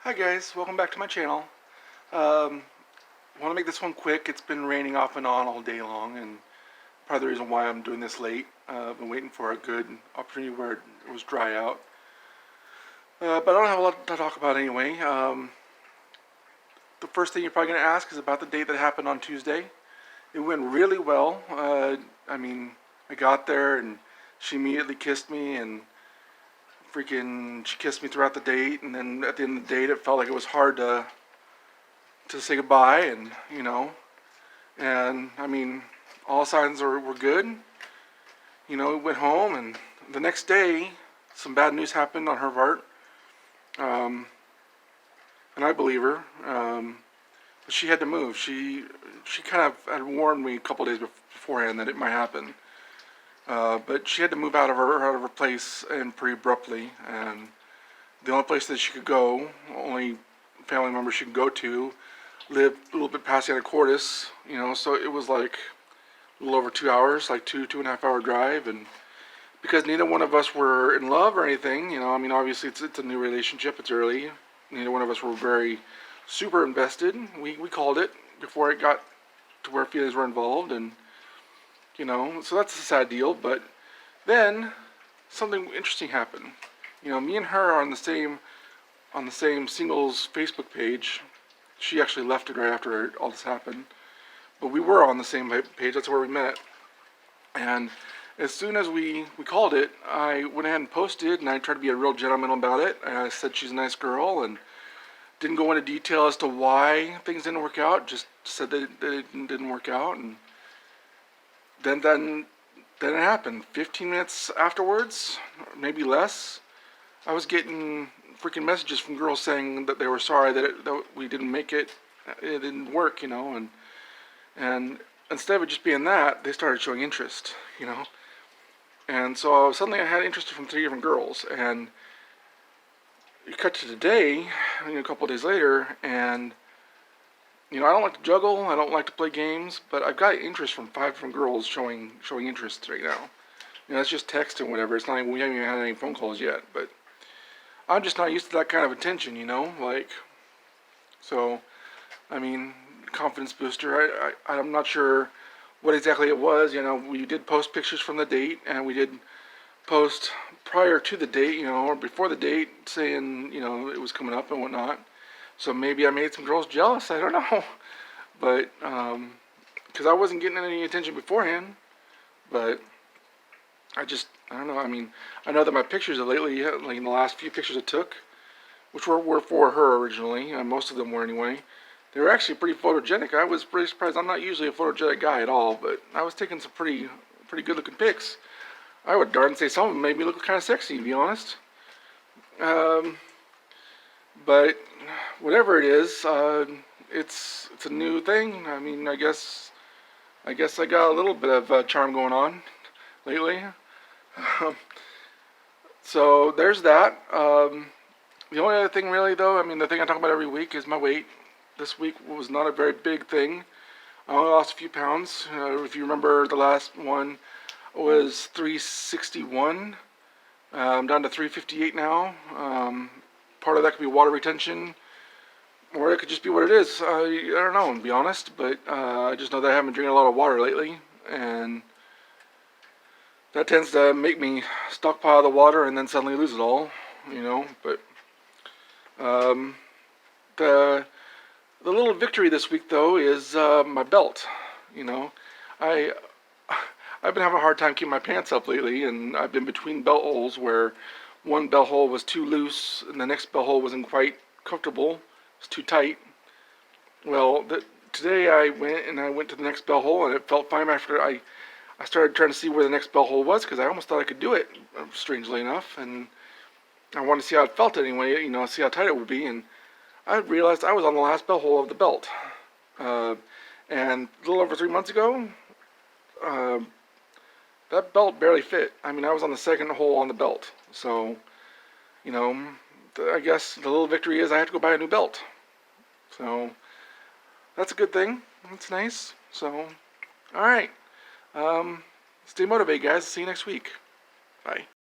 Hi guys, welcome back to my channel. I want to make this one quick. It's been raining off and on all day long, and part of the reason why I'm doing this late. I've been waiting for a good opportunity where it was dry out. But I don't have a lot to talk about anyway. The first thing you're probably going to ask is about the date that happened on Tuesday. It went really well. I got there and she immediately kissed me, and she kissed me throughout the date, and then at the end of the date it felt like it was hard to say goodbye, and all signs were good. We went home, and the next day some bad news happened on her part, and I believe her. But she had to move. She kind of had warned me a couple days beforehand that it might happen. But she had to move out of her place, and pretty abruptly. And the only place that she could go, only family member she could go to, lived a little bit past Anacortes. So it was like a little over 2 hours, like two and a half hour drive. And because neither one of us were in love or anything, obviously it's a new relationship. It's early. Neither one of us were very super invested. We called it before it got to where feelings were involved, and so that's a sad deal. But then something interesting happened. Me and her are on the same singles Facebook page. She actually left it right after all this happened, but we were on the same page. That's where we met. And as soon as we called it, I went ahead and posted, and I tried to be a real gentleman about it. And I said she's a nice girl, and didn't go into detail as to why things didn't work out. Just said that it didn't work out, and then it happened. 15 minutes afterwards, maybe less, I was getting freaking messages from girls saying that they were sorry that we didn't make it. It didn't work, and instead of it just being that, they started showing interest, And so suddenly I had interest from 3 different girls, and you cut to today, a couple of days later, and I don't like to juggle, I don't like to play games, but I've got interest from 5 different girls showing interest right now. It's just text and whatever. It's not even, we haven't even had any phone calls yet, but I'm just not used to that kind of attention, So, confidence booster. I'm not sure what exactly it was. We did post pictures from the date, and we did post prior to the date, or before the date, saying, it was coming up and whatnot. So maybe I made some girls jealous. I don't know. But, because I wasn't getting any attention beforehand. But I don't know. I know that my pictures of lately, like in the last few pictures I took, which were for her originally, most of them were anyway, they were actually pretty photogenic. I was pretty surprised. I'm not usually a photogenic guy at all, but I was taking some pretty good looking pics. I would darn say some of them made me look kind of sexy, to be honest. But whatever it is, it's a new thing. I guess I got a little bit of charm going on lately. So there's that. The only other thing really, though, the thing I talk about every week is my weight. This week was not a very big thing. I only lost a few pounds. If you remember, the last one was 361. I'm down to 358 now. Part of that could be water retention, or it could just be what it is. I don't know, to be honest, but I just know that I haven't been drinking a lot of water lately, and that tends to make me stockpile the water and then suddenly lose it all, But the little victory this week, though, is my belt. I I've been having a hard time keeping my pants up lately, and I've been between belt holes where one belt hole was too loose and the next belt hole wasn't quite comfortable. It was too tight. Well, today I went to the next belt hole, and it felt fine after I started trying to see where the next belt hole was, because I almost thought I could do it, strangely enough, and I wanted to see how it felt anyway, see how tight it would be, and I realized I was on the last belt hole of the belt. And a little over 3 months ago, that belt barely fit. I was on the second hole on the belt. So, I guess the little victory is I have to go buy a new belt. So, that's a good thing. That's nice. So, alright. Stay motivated, guys. See you next week. Bye.